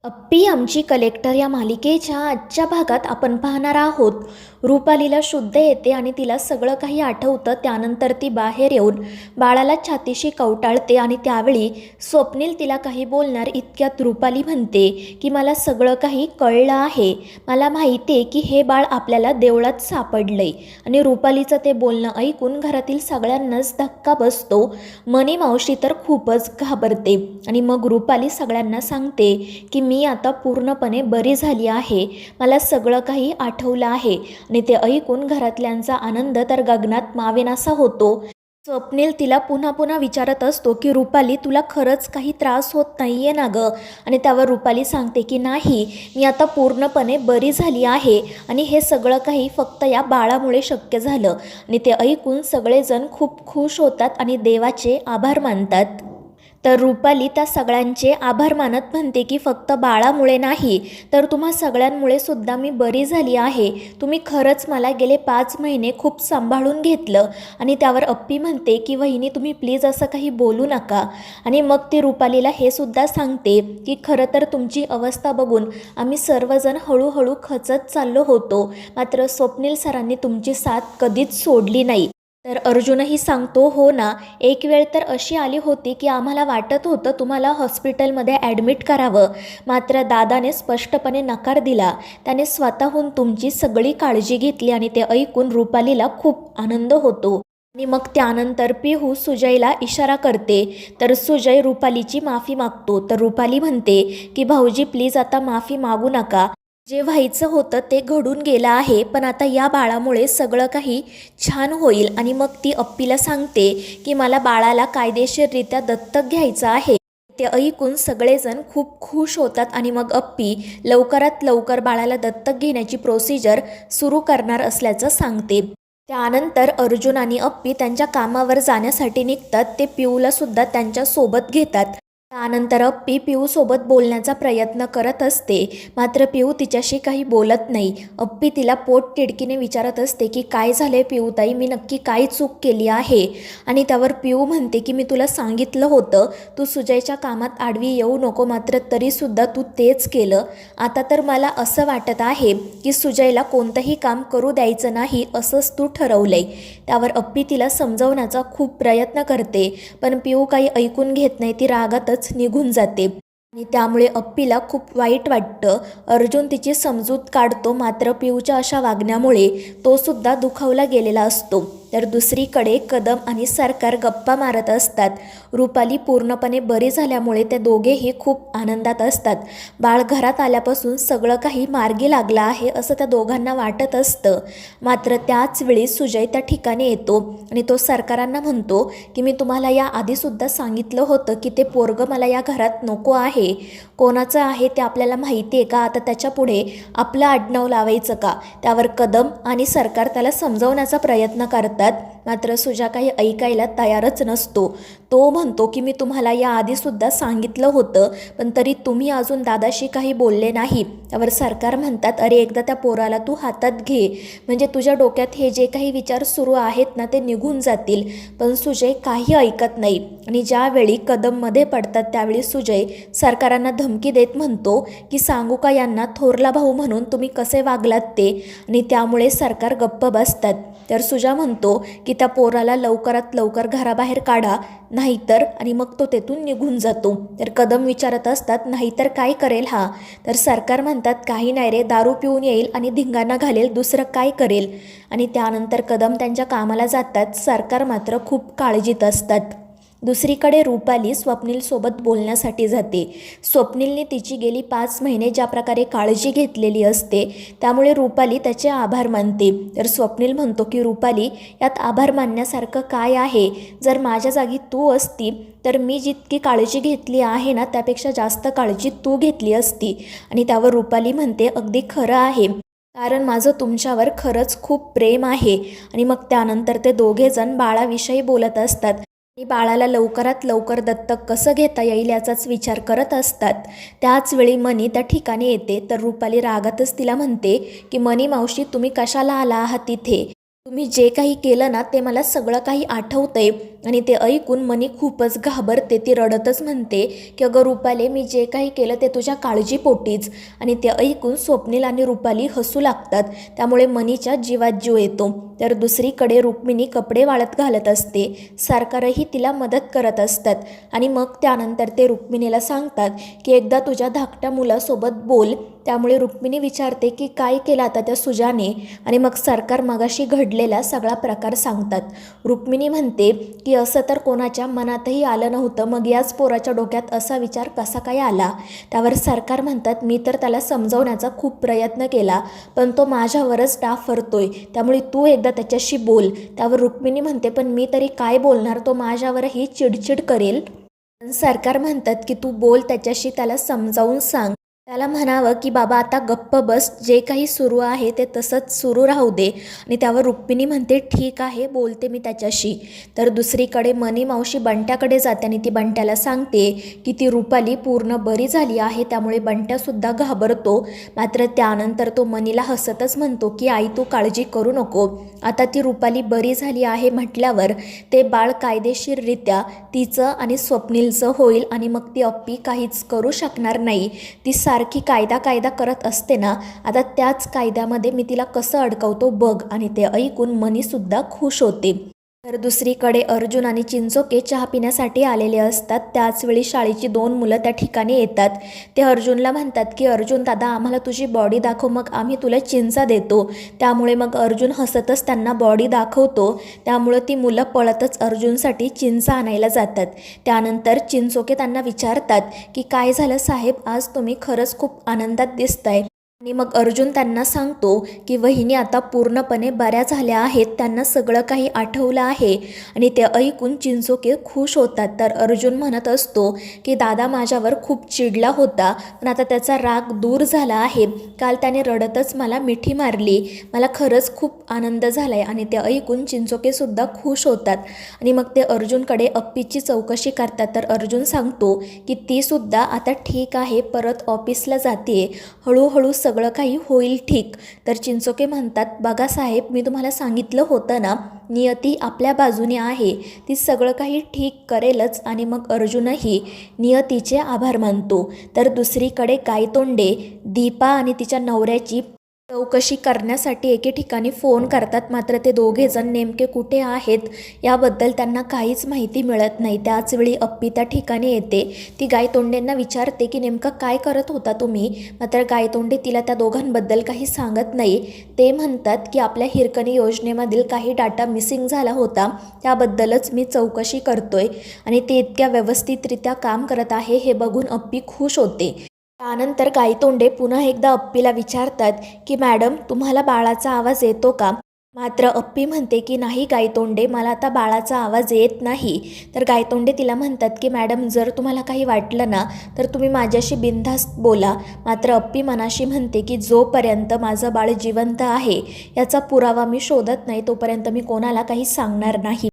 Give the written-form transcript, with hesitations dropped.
अप्पी आमची कलेक्टर या मालिकेच्या आजच्या भागात आपण पाहणार आहोत. रुपालीला शुद्ध येते आणि तिला सगळं काही आठवतं. त्यानंतर ती बाहेर येऊन बाळाला छातीशी कवटाळते आणि त्यावेळी स्वप्नील तिला काही बोलणार इतक्यात रुपाली म्हणते की मला सगळं काही कळलं आहे. मला माहिती आहे की हे बाळ आपल्याला देवळात सापडलंय. आणि रुपालीचं ते बोलणं ऐकून घरातील सगळ्यांनाच धक्का बसतो. मनी मावशी तर खूपच घाबरते आणि मग रुपाली सगळ्यांना सांगते की मी आता पूर्णपणे बरी झाली आहे. मला सगळं काही आठवलं आहे. आणि ते ऐकून घरातल्यांचा आनंद तर गगनात मावेनासा होतो. स्वप्नील तिला पुन्हा पुन्हा विचारत असतो की रुपाली तुला खरंच काही त्रास होत नाहीये ना गं? आणि त्यावर रुपाली सांगते की नाही, मी आता पूर्णपणे बरी झाली आहे आणि हे सगळं काही फक्त या बाळामुळे शक्य झालं. आणि ते ऐकून सगळेजण खूप खुश होतात आणि देवाचे आभार मानतात. तर रुपाली त्या सगळ्यांचे आभार मानत म्हणते की फक्त बाळामुळे नाही तर तुम्हा सगळ्यांमुळे सुद्धा मी बरी झाली आहे. तुम्ही खरंच मला गेले 5 महिने खूप सांभाळून घेतलं. आणि त्यावर अप्पी म्हणते की वहिनी तुम्ही प्लीज असं काही बोलू नका. आणि मग ती रुपालीला हे सुद्धा सांगते की खरं तर तुमची अवस्था बघून आम्ही सर्वजण हळूहळू खचत चाललो होतो, मात्र स्वप्नील सरांनी तुमची साथ कधीच सोडली नाही. तर अर्जुनही सांगतो हो ना, एक वेळ तर अशी आली होती की आम्हाला वाटत होतं तुम्हाला हॉस्पिटलमध्ये ॲडमिट करावं, मात्र दादाने स्पष्टपणे नकार दिला. त्याने स्वतःहून तुमची सगळी काळजी घेतली. आणि ते ऐकून रुपालीला खूप आनंद होतो. आणि मग त्यानंतर पिहू सुजयला इशारा करते. तर सुजय रुपालीची माफी मागतो. तर रुपाली म्हणते की भाऊजी प्लीज आता माफी मागू नका. जे व्हायचं होतं ते घडून गेलं आहे, पण आता या बाळामुळे सगळं काही छान होईल. आणि मग ती अप्पीला सांगते की मला बाळाला कायदेशीररित्या दत्तक घ्यायचं आहे. ते ऐकून सगळेजण खूप खुश होतात आणि मग अप्पी लवकरात लवकर बाळाला दत्तक घेण्याची प्रोसिजर सुरू करणार असल्याचं सांगते. त्यानंतर अर्जुन आणि अप्पी त्यांच्या कामावर जाण्यासाठी निघतात. ते पिऊला सुद्धा त्यांच्या सोबत घेतात. त्यानंतर अप्पी पिऊसोबत बोलण्याचा प्रयत्न करत असते, मात्र पिऊ तिच्याशी काही बोलत नाही. अप्पी तिला पोट तिडकीने विचारत असते की काय झाले पिऊताई, मी नक्की काय चूक केली आहे? आणि त्यावर पिऊ म्हणते की मी तुला सांगितलं होतं तू सुजयच्या कामात आडवी येऊ नको, मात्र तरीसुद्धा तू तेच केलं. आता तर मला असं वाटत आहे की सुजयला कोणतंही काम करू द्यायचं नाही असंच तू ठरवलंय. त्यावर अप्पी तिला समजवण्याचा खूप प्रयत्न करते, पण पिऊ काही ऐकून घेत नाही. ती रागातच निघून जाते आणि त्यामुळे अप्पीला खूप वाईट वाटतं. अर्जुन तिची समजूत काढतो, मात्र पिऊच्या अशा वागण्यामुळे तो सुद्धा दुखावला गेलेला असतो. तर दुसरीकडे कदम आणि सरकार गप्पा मारत असतात. रुपाली पूर्णपणे बरी झाल्यामुळे ते दोघेही खूप आनंदात असतात. बाळ घरात आल्यापासून सगळं काही मार्गी लागलं आहे असं त्या दोघांना वाटत असतं. मात्र त्याच वेळी सुजय त्या ठिकाणी येतो आणि तो सरकारांना म्हणतो की मी तुम्हाला या आधीसुद्धा सांगितलं होतं की ते पोरगं मला या घरात नको आहे. कोणाचं आहे ते आपल्याला माहिती आहे का? आता त्याच्यापुढे आपलं आडनाव लावायचं का? त्यावर कदम आणि सरकार त्याला समजवण्याचा प्रयत्न करतात, मात्र सुजा काही ऐकायला तयारच नसतो. तो म्हणतो की मी तुम्हाला या आधीसुद्धा सांगितलं होतं, पण तरी तुम्ही अजून दादाशी काही बोलले नाही. त्यावर सरकार म्हणतात अरे एकदा त्या पोराला तू हातात घे, म्हणजे तुझ्या डोक्यात हे जे काही विचार सुरू आहेत ना ते निघून जातील. पण सुजय काही ऐकत नाही. आणि ज्यावेळी कदममध्ये पडतात त्यावेळी सुजय सरकारांना धमकी देत म्हणतो की सांगू का यांना थोरला भाऊ म्हणून तुम्ही कसे वागलात ते? आणि त्यामुळे सरकार गप्प बसतात. तर सुजा म्हणतो की त्या पोराला लवकरात लवकर घराबाहेर काढा नाहीतर, आणि मग तो तेथून निघून जातो. तर कदम विचारत असतात नाहीतर काय करेल हा? तर सरकार म्हणतात काही नाही रे, दारू पिऊन येईल आणि धिंगाणा घालेल, दुसरं काय करेल? आणि त्यानंतर कदम त्यांच्या कामाला जातात. सरकार मात्र खूप काळजीत असतात. दुसरीकडे रुपाली स्वप्नीलसोबत बोलण्यासाठी जाते. स्वप्नीलने तिची गेली 5 महिने ज्या प्रकारे काळजी घेतलेली असते त्यामुळे रुपाली त्याचे आभार मानते. तर स्वप्नील म्हणतो की रुपाली यात आभार मानण्यासारखं काय आहे? जर माझ्या जागी तू असती तर मी जितकी काळजी घेतली आहे ना त्यापेक्षा जास्त काळजी तू घेतली असती. आणि त्यावर रुपाली म्हणते अगदी खरं आहे, कारण माझं तुमच्यावर खरंच खूप प्रेम आहे. आणि मग त्यानंतर ते दोघेजण बाळाविषयी बोलत असतात आणि बाळाला लवकरात लवकर दत्तक कसं घेता येईल याचाच विचार करत असतात. त्याचवेळी मनी त्या ठिकाणी येते. तर रुपाली रागातच तिला म्हणते की मनी मावशी तुम्ही कशाला आला आहात तिथे? तुम्ही जे काही केलं ना ते मला सगळं काही आठवतंय. आणि ते ऐकून मनी खूपच घाबरते. ती रडतच म्हणते की अगं रुपाली, मी जे काही केलं ते तुझ्या काळजीपोटीच. आणि ते ऐकून स्वप्नील आणि रुपाली हसू लागतात. त्यामुळे मनीच्या जीवात जीव येतो. तर दुसरीकडे रुक्मिणी कपडे वाळत घालत असते. सरकारही तिला मदत करत असतात. आणि मग त्यानंतर ते रुक्मिणीला सांगतात की एकदा तुझ्या धाकट्या मुलासोबत बोल. त्यामुळे रुक्मिणी विचारते की काय केलं आता त्या सुजाने. आणि मग सरकार मगाशी घडलेला सगळा प्रकार सांगतात. रुक्मिणी म्हणते की असं तर कोणाच्या मनातही आलं नव्हतं, मग याच पोराच्या डोक्यात असा विचार कसा काय आला. त्यावर सरकार म्हणतात मी तर त्याला समजवण्याचा खूप प्रयत्न केला, पण तो माझ्यावरच डाफरतोय, त्यामुळे तू एकदा त्याच्याशी बोल. त्यावर रुक्मिणी म्हणते पण मी तरी काय बोलणार, तो माझ्यावरही चिडचिड करेल. सरकार म्हणतात की तू बोल त्याच्याशी, त्याला समजावून सांग. त्याला म्हणावं की बाबा आता गप्प बस, जे काही सुरू आहे ते तसंच सुरू राहू दे. आणि त्यावर रुक्मिणी म्हणते ठीक आहे, बोलते मी त्याच्याशी. तर दुसरीकडे मनी मावशी बंट्याकडे जाते आणि ती बंट्याला सांगते की ती रुपाली पूर्ण बरी झाली आहे. त्यामुळे बंट्यासुद्धा घाबरतो. मात्र त्यानंतर तो मनीला हसतच म्हणतो की आई तू काळजी करू नको, आता ती रुपाली बरी झाली आहे म्हटल्यावर ते बाळ कायदेशीररित्या तिचं आणि स्वप्नीलचं होईल. आणि मग ती अप्पी काहीच करू शकणार नाही. ती सारखी कायदा करत असते ना, आता त्याच कायद्यामध्ये मी तिला कसं अडकवतो बघ. आणि ते ऐकून मनीसुद्धा खुश होते. तर दुसरीकडे अर्जुन आणि चिंचोके चहा पिण्यासाठी आलेले असतात. त्याचवेळी शाळेची 2 मुलं त्या ठिकाणी येतात. ते अर्जुनला म्हणतात की अर्जुन दादा, आम्हाला तुझी बॉडी दाखव, मग आम्ही तुला चिंचा देतो. त्यामुळे मग अर्जुन हसतच त्यांना बॉडी दाखवतो. त्यामुळं ती मुलं पळतच अर्जुनसाठी चिंचा आणायला जातात. त्यानंतर चिंचोके त्यांना विचारतात की काय झालं साहेब, आज तुम्ही खरंच खूप आनंदात दिसताय. आणि मग अर्जुन त्यांना सांगतो की वहिनी आता पूर्णपणे बऱ्या झाल्या आहेत, त्यांना सगळं काही आठवलं आहे. आणि ते ऐकून चिंचोके खुश होतात. तर अर्जुन म्हणत असतो की दादा माझ्यावर खूप चिडला होता, पण आता त्याचा राग दूर झाला आहे. काल त्याने रडतच मला मिठी मारली, मला खरंच खूप आनंद झाला आहे. आणि ते ऐकून चिंचोकेसुद्धा खुश होतात. आणि मग ते अर्जुनकडे अप्पीची चौकशी करतात. तर अर्जुन सांगतो की तीसुद्धा आता ठीक आहे, परत ऑफिसला जाते, हळूहळू सगळं काही होईल ठीक. तर चिंचोके म्हणतात बघा साहेब, मी तुम्हाला सांगितलं होतं ना, नियती आपल्या बाजूने आहे, ती सगळं काही ठीक करेलच. आणि मग अर्जुनही नियतीचे आभार मानतो. तर दुसरीकडे गायतोंडे दीपा आणि तिच्या नवऱ्याची चौकशी करण्यासाठी एके ठिकाणी फोन करतात. मात्र ते दोघेजण नेमके कुठे आहेत याबद्दल त्यांना काहीच माहिती मिळत नाही. त्याचवेळी अप्पी त्या ठिकाणी येते. ती गायतोंडेंना विचारते की नेमकं काय करत होता तुम्ही. मात्र गायतोंडे तिला त्या दोघांबद्दल काही सांगत नाही. ते म्हणतात की आपल्या हिरकणी योजनेमधील काही डाटा मिसिंग झाला होता, त्याबद्दलच मी चौकशी करतोय. आणि ते इतक्या व्यवस्थितरित्या काम करत आहे हे बघून अप्पी खुश होते. त्यानंतर गायतोंडे पुन्हा एकदा अप्पीला विचारतात की मॅडम तुम्हाला बाळाचा आवाज येतो का. मात्र अप्पी म्हणते की नाही गायतोंडे, मला आता बाळाचा आवाज येत नाही. तर गायतोंडे तिला म्हणतात की मॅडम जर तुम्हाला काही वाटलं ना तर तुम्ही माझ्याशी बिनधास्त बोला. मात्र अप्पी मनाशी म्हणते की जोपर्यंत माझं बाळ जिवंत आहे याचा पुरावा मी शोधत नाही तोपर्यंत मी कोणाला काही सांगणार नाही.